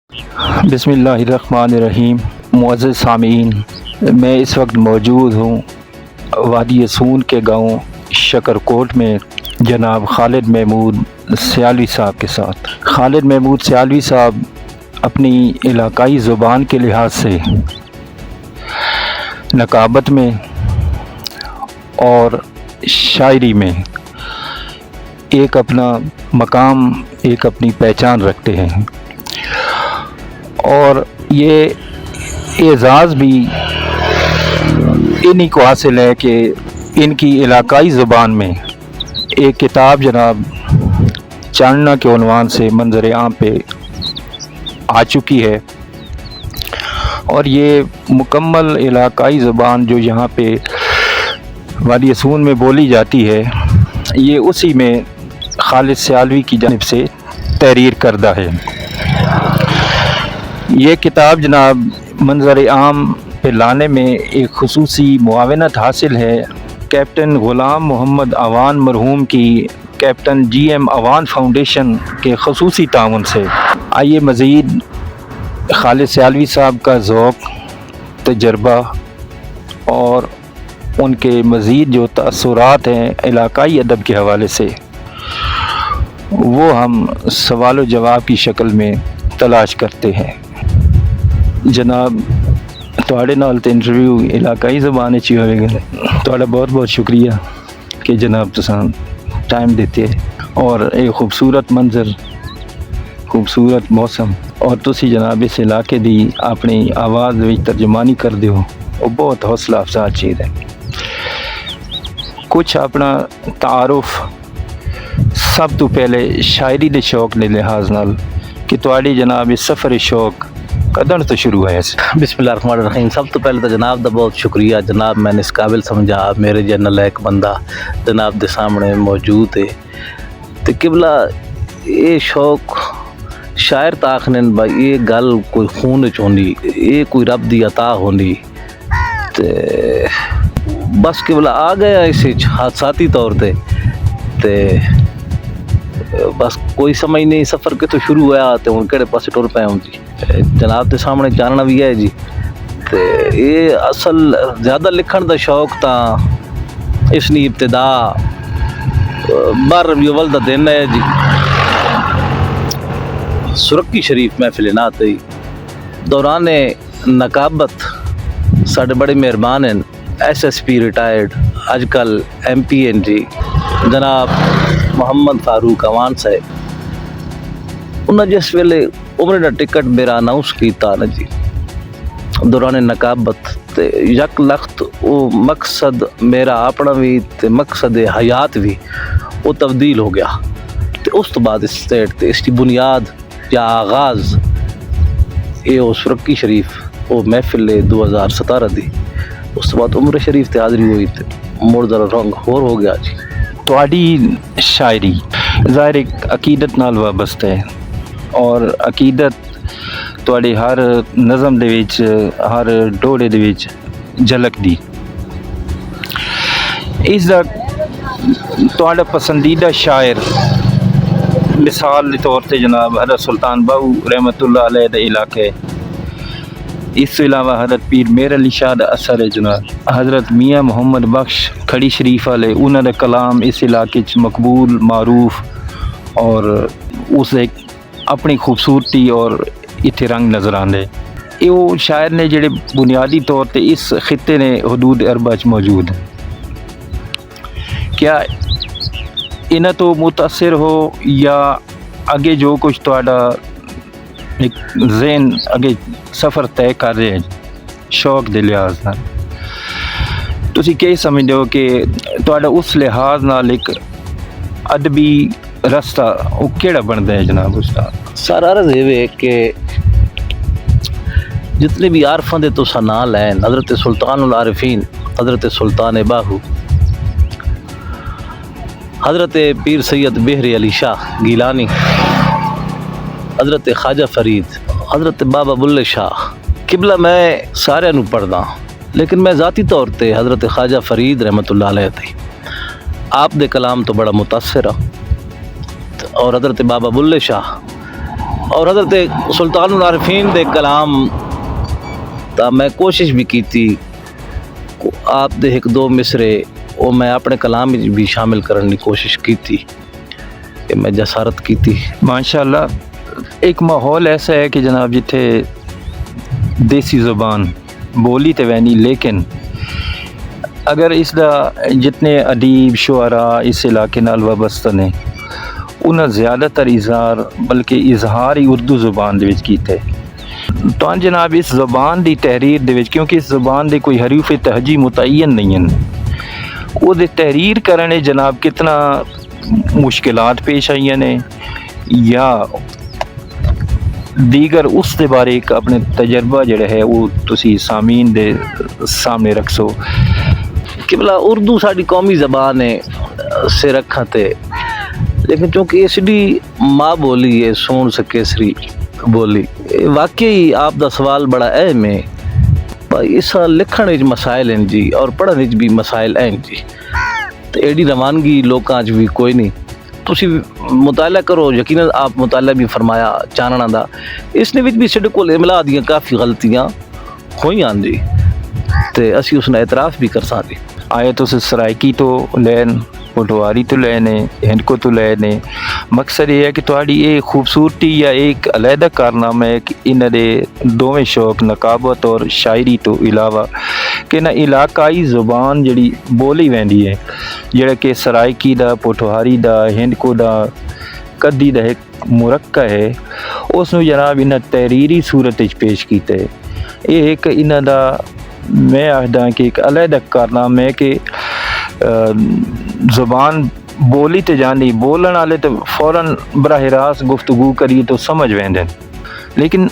بسم اللہ الرحمن الرحیم۔ معزز سامعین، میں اس وقت موجود ہوں وادی سون کے گاؤں شکرکوٹ میں جناب خالد محمود سیالوی صاحب کے ساتھ۔ خالد محمود سیالوی صاحب اپنی علاقائی زبان کے لحاظ سے نقابت میں اور شاعری میں ایک اپنا مقام، ایک اپنی پہچان رکھتے ہیں، اور یہ اعزاز بھی انہی کو حاصل ہے کہ ان کی علاقائی زبان میں ایک کتاب جناب چاننا کے عنوان سے منظر عام پہ آ چکی ہے، اور یہ مکمل علاقائی زبان جو یہاں پہ وادی سون میں بولی جاتی ہے، یہ اسی میں خالد سیالوی کی جانب سے تحریر کردہ ہے۔ یہ کتاب جناب منظر عام پہ لانے میں ایک خصوصی معاونت حاصل ہے کیپٹن غلام محمد عوان مرحوم کی captain G M Awan foundation کے خصوصی تعاون سے۔ آئیے مزید خالد سیالوی صاحب کا ذوق، تجربہ اور ان کے مزید جو تأثرات ہیں علاقائی ادب کے حوالے سے، وہ ہم سوال و جواب کی شکل میں تلاش کرتے ہیں۔ جناب تواڈے نال تے انٹرویو علاقائی زبان وچ ہوئے گا، تواڈا بہت بہت شکریہ کہ جناب تساں ٹائم دیتے اور ایک خوبصورت منظر، خوبصورت موسم، اور تسی جناب اس علاقے دی اپنی آواز وچ ترجمانی کر دیو، وہ بہت حوصلہ افزا چیز ہے۔ کچھ اپنا تعارف سب تو پہلے شاعری دے شوق دے لحاظ نال کہ تواڈی جناب اس سفر شوق کدن تو شروع ہے؟ بسم اللہ الرحمن الرحیم۔ سب تو پہلے تو جناب دا بہت شکریہ، جناب میں نے اس قابل سمجھا میرے جنرل ایک بندہ جناب دے سامنے موجود ہے۔ تے قبلہ یہ شوق شاعر تاخنن بھائی یہ گل کوئی خون وچ ہوندی، یہ کوئی رب دی عطا ہوندی، تے بس قبلہ آ گیا اس حادثاتی طور تے بس کوئی سمجھ نہیں سفر کتوں شروع ہوا تے ہن کہڑے پاسے ٹر پے ہوں جی۔ جناب دے سامنے جاننا بھی ہے جی، تے یہ اصل زیادہ لکھن دا شوق تاں اس نے ابتدا 12 ربیع الاول دا دن ہے جی، سرکی شریف محفل نعت دوران نقابت ساڈے بڑے مہربان ہیں ایس ایس پی ریٹائرڈ اج کل ایم پی این جی جناب محمد فاروق عوان صاحب، انہاں جس ویلے عمر دا ٹکٹ میرا اناؤنس کیتا نا جی دوران نقابت، تے یک لخت وہ مقصد میرا اپنا بھی تے مقصد حیات بھی وہ تبدیل ہو گیا، تے اس تو بعد اس سٹیٹ تے اس کی بنیاد یا آغاز یہ اس رکی شریف وہ محفل 2017 دی، اس تو بعد عمر شریف تے حاضری ہوئی تے مڑ ذرا رنگ ہور ہو گیا جی۔ تواڈی شاعری ظاہر ایک عقیدت نال وابستہ ہے، اور عقیدت تواڈے ہر نظم دے وچ، ہر ڈوڑے دے وچ جھلک دی۔ اس دا تواڈا پسندیدہ شاعر مثال دے طور تے جناب حضرت سلطان باہو رحمت اللہ علیہ دے علاقے، اس کے علاوہ حضرت پیر میر علی شاہ دا اثر ہے جناب، حضرت میاں محمد بخش کھڑی شریف والے، انہاں دا کلام اس علاقے چ مقبول، معروف، اور اس ایک اپنی خوبصورتی اور اتھے رنگ نظر آندے۔ یہ وہ شاعر نے جڑے بنیادی طور تے اس خطے نے حدود اربع چ موجود ہیں۔ کیا انہاں تو متاثر ہو یا اگے جو کچھ تہاڈا ایک ذہن اگے سفر طے کر رہے ہیں شوق دے لحاظ نال، تسی کہ سمجھدے ہو کہ تہاڈا اس لحاظ نال ایک ادبی رستہ وہ کیڑا بنتا ہے جناب استاد؟ سر عرض ہے کہ جتنے بھی عارفاں دے تساں نام لین، حضرت سلطان العارفین حضرت سلطان باہو، حضرت پیر سید بہر علی شاہ گیلانی، حضرت خواجہ فرید، حضرت بابا بلے شاہ، قبلہ میں سارے نو پڑھدا، لیکن میں ذاتی طور تے حضرت خواجہ فرید رحمت اللہ علیہ تے آپ دے کلام تو بڑا متاثر ہاں، اور حضرت بابا بلے شاہ اور حضرت سلطان العارفین دے کلام تا میں کوشش بھی کی تھی آپ دے ایک دو مصرے وہ میں اپنے کلام بھی شامل کرنے کی کوشش کی تھی کہ میں جسارت کی تھی. ماشاءاللہ ایک ماحول ایسا ہے کہ جناب جتھے دیسی زبان بولی تے وینی، لیکن اگر اس دا جتنے ادیب شعراء اس علاقے نال وابستہ نے انہاں زیادہ تر اظہار بلکہ اظہار ہی اردو زبان دے وچ کیتے. تو جناب اس زبان دی تحریر دے وچ، کیونکہ اس زبان دے کوئی حروف تہجی متعین نہیں ہیں، وہ دے تحریر کرنے جناب کتنا مشکلات پیش آئیاں نے، یا دیگر اس دے بارے ایک اپنے تجربہ جڑا ہے وہ تسی سامعین دے سامنے رکھ سو. کہ بلا اردو ساری قومی زبان ہے سے رکھا تے، لیکن چونکہ اس دی ماں بولی ہے سون سکیسری بولی، واقعی آپ دا سوال بڑا اہم ہے. بھائی اس لکھن وچ مسائل ہیں جی اور پڑھن وچ بھی مسائل ہیں جی، تے ایڈی روانگی لوکاں وچ بھی کوئی نہیں. تسی مطالعہ کرو، یقیناً آپ مطالعہ بھی فرمایا چاننا دا، اس نے وچ بھی ساڈے کول املا دیاں کافی غلطیاں ہوئیاں جی، تے اسی اس نے اعتراف بھی کرساں جی. آئے تو سرائکی تو لین، پٹواری تو لینے، ہندکو تو لینے. مقصد یہ ہے کہ تھوڑی ایک خوبصورتی یا ایک علیحدہ کارنامہ ہے کہ انہاں دے دوویں شوق نقابت اور شاعری تو علاوہ کہ نہ علاقائی زبان جڑی بولی ویندی ہے، جڑا کہ سرائکی دا، پٹواری دا، ہندکو دا، کدی دا ایک مرکہ ہے، اس نو جناب انہاں تحریری صورت وچ پیش کیتے. یہ ایک انہاں دا میں آخدا کہ ایک علیحدہ کارنامہ ہے کہ زبان بولی تے جانی، بولن والے تو فوراً براہ راست گفتگو کریے تو سمجھ ویندے، لیکن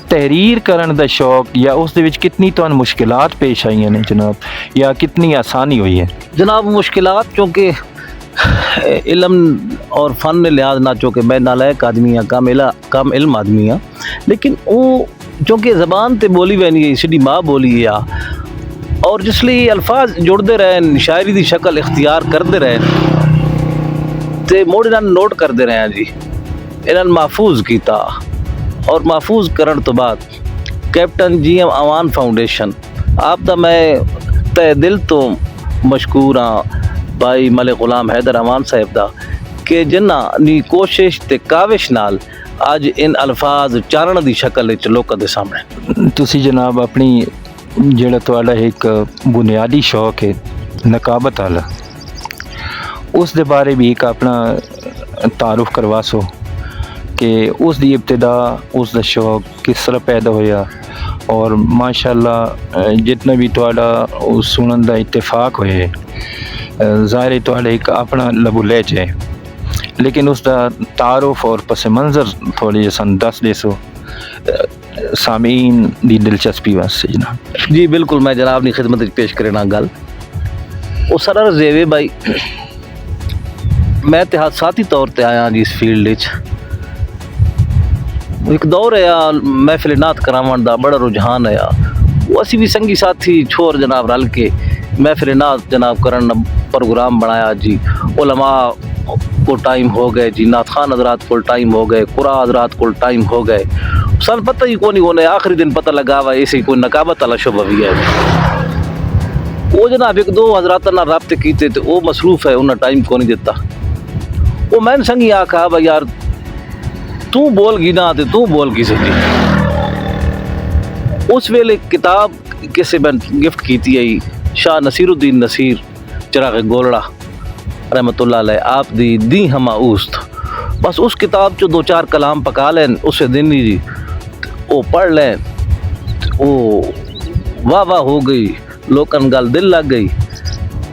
تحریر کرن دا شوق یا اس دے وچ کتنی تو مشکلات پیش آئیاں نے جناب، یا کتنی آسانی ہوئی ہے؟ جناب مشکلات چونکہ علم اور فن لحاظ نہ چونکہ میں نالائق آدمی ہاں، کم علم آدمی ہاں، لیکن وہ چونکہ زبان تے بولی وینی ہے، سیدھی ماں بولی ہے، اور جس لیے الفاظ جڑتے رہن، شاعری دی شکل اختیار کرتے رہن تے موڑ انہاں نوٹ کرتے رہے جی، انہاں محفوظ کیتا. اور محفوظ کرن تو بعد captain G M Awan foundation آپ دا میں تہ دل تو مشکور ہاں بھائی ملک غلام حیدر امان صاحب دا کہ جنہاں دی کوشش تے کاوش نال اج ان الفاظ چارن دی شکل وچ لوکاں دے سامنے. تسی جناب اپنی جڑا تہاڈا ایک بنیادی شوق ہے نقابت والا، اس دے بارے بھی ایک اپنا تعارف کروا سو کہ اس دی ابتدا، اس دا شوق کس طرح پیدا ہویا، اور ماشاءاللہ جتنا بھی تہاڈا سنن دا اتفاق ہوئے، ظاہر ہے تہاڈا ایک اپنا لب و لہج ہے، لیکن اس دا تعارف اور پس منظر تھوڑی جیسا دس دے سو سامعین دی دلچسپی واسطے جناب. جی بالکل، میں جناب نے خدمت پیش کرنا گل وہ سر زیوے بھائی، میں اتحادی طور تے آیا جی اس فیلڈ وچ. ایک دور ہے محفل نعت کراون دا بڑا رجحان ہے، وہ اسی بھی سنگی ساتھی چھوڑ جناب رل کے محفل نعت جناب کرن پروگرام بنایا جی. علماء کو ٹائم ہو گئے جی، نعت خان حضرات کو ٹائم ہو گئے، قرآن حضرات کو ٹائم ہو گئے. سن پتہ ہی کون ہونے آخری دن پتہ لگا ہوا ایسے کوئی نقابت والا شعبہ بھی ہے. وہ جناب ایک دو حضرات نہ رابطے کیتے تو وہ مصروف ہے، انہیں ٹائم کو نہیں دیتا. وہ میں نے سنگی آکھا بھائی یار تو بول گی نا تے تو بول کی سکتی. اس ویلے کتاب کسے میں گفٹ کیتی ہے شاہ نصیر الدین نصیر چراغ گولڑا رحمۃ اللہ علیہ، آپ دی ہما اوست. بس اس کتاب چو دو چار کلام پکا لین اسے دن ہی جی وہ پڑھ لین، وہ واہ واہ ہو گئی، لوکن گل دل لگ گئی.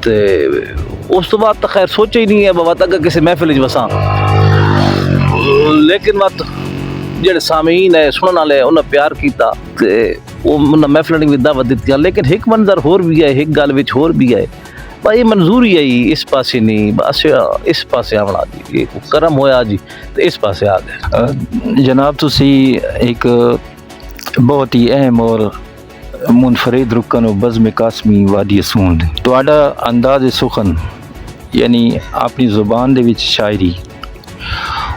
تے اس تو بعد تو خیر سوچا ہی نہیں ہے بابا تک کسی محفل وچ وساں، لیکن مت جڑے سامعین ہے سنن والے انہیں پیار کیتا تے وہ محفل نے بھی دعوت دیتی. لیکن ایک منظر ہور بھی ہے، ایک گل وچ ہور بھی ہے بھائی، منظوری ہے اس پاسے نہیں، بس اس پاسے آنا جی، کرم ہویا جی تو اس پاسے آ گئے. جناب تسی ایک بہت ہی اہم اور منفرد رکن و بزم قاسمی وادی سوند، تہاڈا انداز سخن یعنی اپنی زبان دے وچ شاعری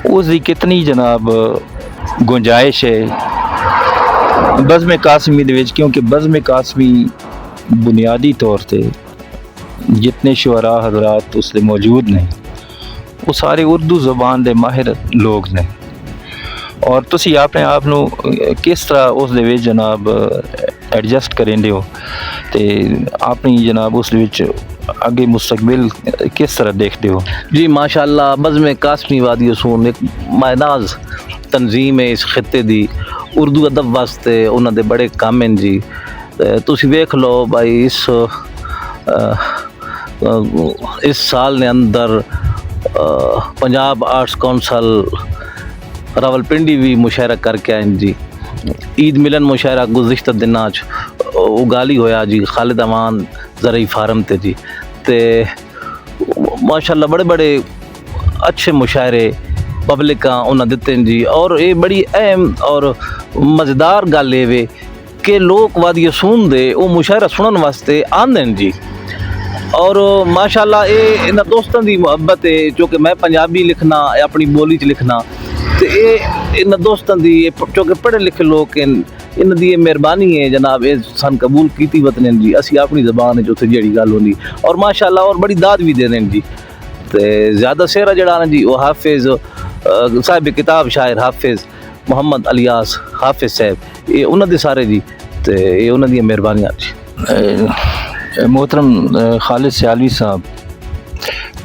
اس دی کتنی جناب ਗੁੰਜਾਇਸ਼ ਹੈ ਬਜ਼ਮ ਕਾਸਮੀ ਦੇ ਵਿੱਚ, ਕਿਉਂਕਿ ਬਜ਼ਮ ਕਾਸਮੀ ਬੁਨਿਆਦੀ ਤੌਰ ਤੇ ਜਿਤਨੇ ਸ਼ੁਅਰਾ ਹਜ਼ਰਾਤ ਉਸ ਦੇ ਮੌਜੂਦ ਨੇ ਉਹ ਸਾਰੇ ਉਰਦੂ ਜ਼ਬਾਨ ਦੇ ਮਾਹਿਰ ਲੋਕ ਨੇ, ਔਰ ਤੁਸੀਂ ਆਪਣੇ ਆਪ ਨੂੰ ਕਿਸ ਤਰ੍ਹਾਂ ਉਸ ਦੇ ਵਿੱਚ ਜਨਾਬ ਐਡਜਸਟ ਕਰਿੰਦੇ ਹੋ ਤੇ ਆਪਣੀ ਜਨਾਬ ਉਸ ਦੇ ਵਿੱਚ ਅੱਗੇ ਮੁستقبل ਕਿਸ ਤਰ੍ਹਾਂ ਦੇਖਦੇ ਹੋ؟ جی ماشاء اللہ بزم قاسمی وادی اصون ایک مائناز تنظیم ہے اس خطے دی، اردو ادب واسطے انہوں دے بڑے کام ہیں جی. تسی ویکھ لو بھائی اس سال نے اندر پنجاب آرٹس کونسل راولپنڈی بھی مشاعرہ کر کے آئیں جی. عید ملن مشاعرہ گزشتہ دنوں اگالی ہویا جی خالد امان زرعی فارم تے جی. تے ماشاءاللہ بڑے بڑے اچھے مشاعرے پبلکاں انہاں دتے ہیں جی. اور یہ بڑی اہم اور مزیدار گل ہے کہ لوگ وادی سون دے وہ مشاعرہ سنن واسطے آندے ہیں جی. اور ماشاءاللہ یہ انہاں دوستاں دی محبت ہے، چونکہ میں پنجابی لکھنا اپنی بولی چ لکھنا تے یہ انہاں دوستاں دی چونکہ پڑھے لکھے لوگ ہیں انہاں دی مہربانی ہے جناب، یہ سن قبول کیتی وطن جی. اسی اپنی زبان ہے جو تے جیڑی گل ہوندی اور ماشاءاللہ اور بڑی داد بھی دے دیں جی. تے زیادہ سیرا جڑا نا جی وہ حافظ صاحب کتاب شاعر حافظ محمد الیاس حافظ صاحب، یہ انہاں دے سارے جی تے یہ انہاں دی مہربانیاں جی. محترم خالد سیالوی صاحب،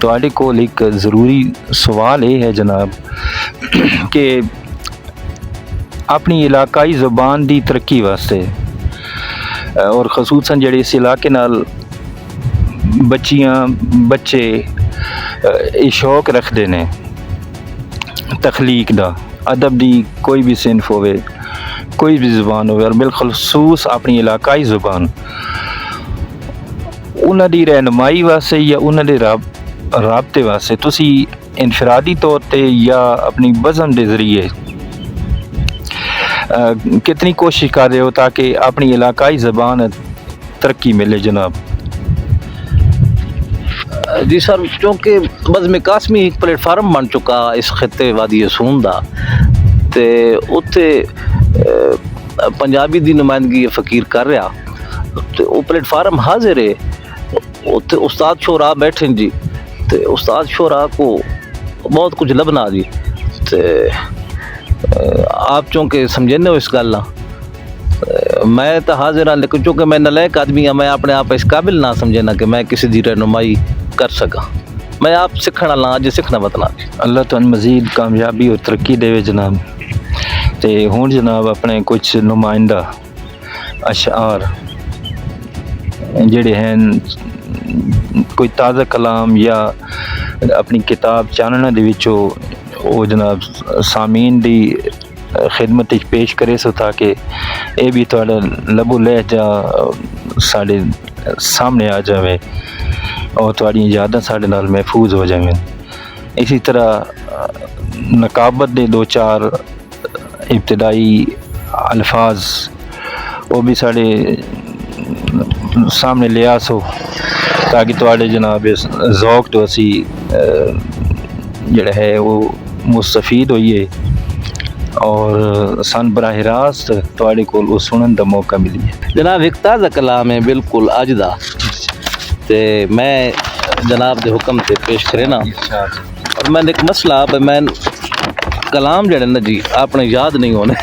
تواڈے کول ایک ضروری سوال یہ ہے جناب کہ اپنی علاقائی زبان دی ترقی واسطے اور خصوصاً جڑے اس علاقے نال بچیاں بچے یہ شوق رکھتے ہیں تخلیق دا، ادب دی کوئی بھی صنف ہوئے کوئی بھی زبان ہوئے اور بالخصوص اپنی علاقائی زبان، انہاں دی رہنمائی واسطے یا انہاں دے رابطے واسطے تسی انفرادی طور تے یا اپنی بزم دے ذریعے کتنی کوشش کر رہے ہو تاکہ اپنی علاقائی زبان ترقی ملے جناب؟ جی سر، چونکہ بزم قاسمی ایک پلیٹ فارم بن چکا اس خطے وادی سون دا تے اتھے پنجابی دی نمائندگی فقیر کر رہا تے وہ پلیٹ فارم حاضر ہے. اتھے استاد شعراء بیٹھے جی تے استاد شعراء کو بہت کچھ لبنا جی. تے آپ چونکہ سمجھنے ہو اس گل نہ میں تو حاضر ہاں، لیکن چونکہ میں نالائق آدمی ہاں میں اپنے آپ اس قابل نہ سمجھنا کہ میں کسی دی رہنمائی کر سکا. میں آپ سکھنا لا اج سکھنا بتنا. اللہ تعالیٰ مزید کامیابی اور ترقی دے جناب. تے ہوں جناب اپنے کچھ نمائندہ اشعار جڑے ہیں کوئی تازہ کلام یا اپنی کتاب چاننا دے وچوں وہ جناب سامعین دی خدمت وچ پیش کرے سو تاکہ یہ بھی تھوڑا لبو لہجہ ساڈے سامنے آ جاوے اور تھوڑی یاداں ساڈے نال محفوظ ہو جائیں. اسی طرح نقابت دے دو چار ابتدائی الفاظ وہ بھی ساڈے سامنے لیا سو تاکہ تھوڑے جناب ذوق تو اسی جڑا ہے وہ مستفید ہوئیے اور سن براہ راست تھوڑے کو وہ سنن دا موقع ملیے. جناب ایک تازہ کلام ہے بالکل اج دا تے میں جناب دے حکم تے پیش کرے نا. اور میں ایک مسئلہ میں کلام جڑے نا جی اپنے یاد نہیں ہونے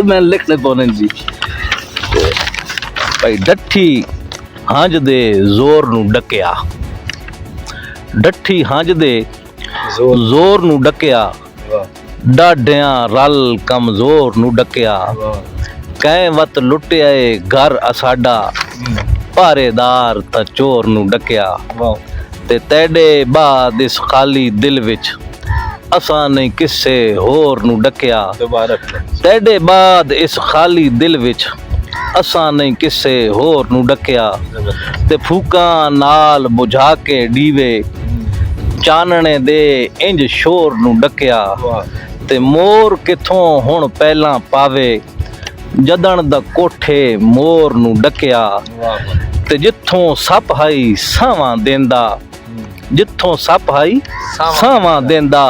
میں لکھنے پونے جی. بھائی ڈٹھی ہانج دے زور نو ڈکیا، ڈٹھی ہانج دے زور نو ڈکیا، ڈاڈیاں رل کمزور نو ڈکیا، کہیں وت لٹیا اے گھر اساڈا، پارے دار تا چور نو ڈکیا، تے تیڈے بعد اس خالی دل وچ اساں نہیں کسے ہور نو ڈکیا، تیڈے بعد اس خالی دل وچ اساں نہیں کسے ہور نو ڈکیا، تے پھوکاں نال بجھا کے ڈیوے چاننے دے انج شور نو ڈکیا، تے مور کتھوں ہن پہلاں پاوے جدن دا کوٹھے مور نو ڈکیا، تے جتھوں سپ ہائی ساواں دیندا، جتھوں سپ ہائی ساواں دیندا،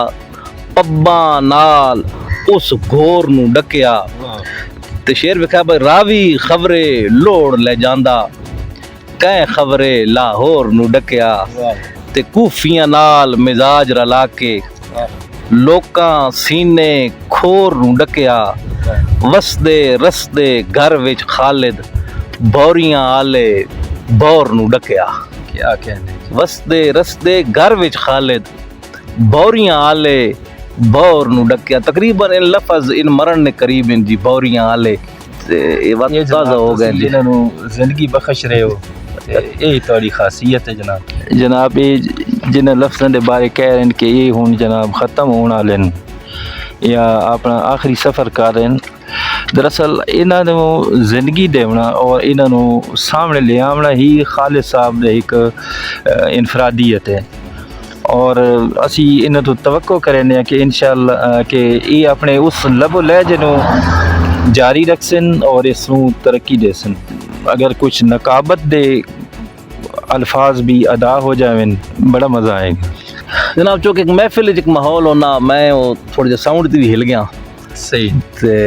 پباں نال اس گھور نو ڈکیا تے شیر وکھا بھائی راوی خبرے لوڑ لے جاندا کہیں خبرے لاہور نو ڈکیا تے کوفیاں نال مزاج رلا کے لوکاں سینے کھور نو ڈکیا وسدے رسدے گھر وچ خالد بوریاں آلے بور نو ڈکیا کیا کہنے وسدے رسدے گھر وچ خالد بوریاں آلے بور نو ڈکیا تقریباً ان لفظ ان مرن نے قریب ان جی بوریاں آلے یہ وقت تازہ ہو گئے جی انہوں زندگی بخش رہے ہو یہی تھوڑی خاصیت ہے جناب یہ جنہیں لفظوں دے بارے کہہ رہے ہیں کہ یہ ہون جناب ختم ہونا لین یا اپنا آخری سفر کر رہے ہیں دراصل انہوں نے زندگی دیونا اور انہوں نے سامنے لے آمنا ہی خالد صاحب دے ایک انفرادیت ہے اور اسی انہوں تو توقع کریں کہ انشاءاللہ کہ یہ اپنے اس لب و لہجے نو جاری رکھسن اور اس نو ترقی دے سن اگر کچھ نقابت دے الفاظ بھی ادا ہو جائیں بڑا مزہ آئے گا جناب چونکہ ایک محفل ایک ماحول ہونا میں تھوڑا جا ساؤنڈ تے بھی ہل گیا صحیح تے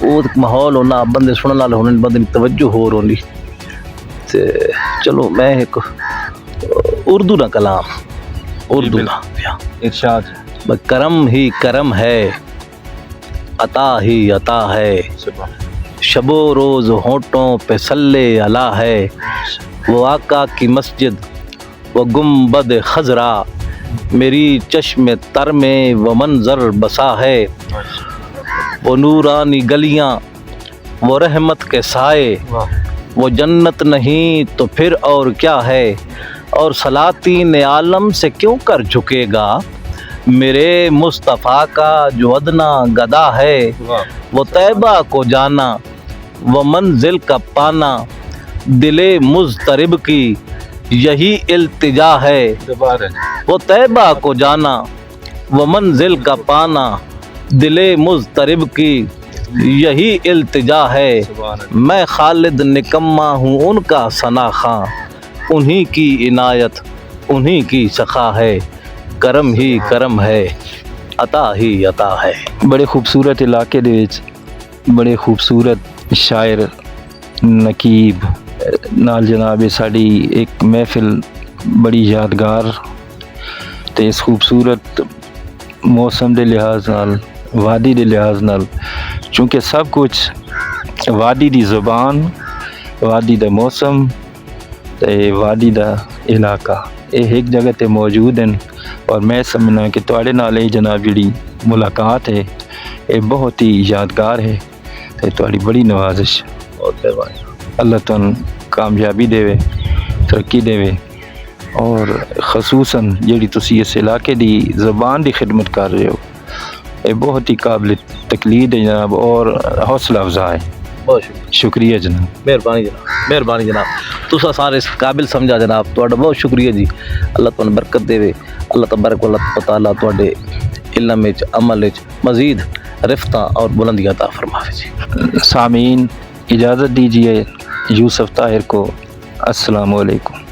وہ ماحول ہونا بندے سننے والے ہونے بندے کی توجہ ہو رہی تے چلو میں ایک اردو نہ کلام اردو نہ ارشاد کرم ہی کرم ہے عطا ہی عطا ہے شب و روز ہونٹوں پہ صلی علی ہے وہ آقا کی مسجد وہ گنبد خضرا میری چشم تر میں وہ منظر بسا ہے وہ نورانی گلیاں وہ رحمت کے سائے وہ جنت نہیں تو پھر اور کیا ہے اور سلاطین عالم سے کیوں کر جھکے گا میرے مصطفیٰ کا جو ادنا گدا ہے وہ طیبہ کو جانا وہ منزل کا پانا دل مضطرب کی یہی التجا ہے وہ طیبہ کو جانا وہ منزل کا پانا دل مضطرب کی یہی التجا ہے میں خالد نکما ہوں ان کا ثنا خواں انہی کی عنایت انہی کی سخا ہے کرم ہی کرم ہے عطا ہی عطا ہے بڑے خوبصورت علاقے دے وچ بڑے خوبصورت شاعر نقیب نال جناب ساڑی ایک محفل بڑی یادگار تے اس خوبصورت موسم دے لحاظ نال وادی دے لحاظ نال چونکہ سب کچھ وادی دی زبان وادی دا موسم تے وادی دا علاقہ یہ ایک جگہ تے موجود ہیں اور میں سمجھنا کہ تواڈے نال یہ جناب جڑی ملاقات ہے یہ بہت ہی یادگار ہے تے تواڈی بڑی نوازش اللہ تعالیٰ کامیابی دے ترقی دے اور خصوصاً جڑی تسی اس علاقے دی زبان دی خدمت کر رہے ہو یہ بہت ہی قابل تقلید ہے جناب اور حوصلہ افزا ہے بہت شکریہ جناب مہربانی جناب تسا سارے اس قابل سمجھا جناب تہاڈا بہت شکریہ جی اللہ تعالیٰ برکت دے اللہ تبارک و تعالیٰ تہاڈے علم وچ عمل وچ مزید رفتاں اور بلندیاں عطا فرماوے جی سامعین اجازت دیجیے یوسف طاہر کو السلام علیکم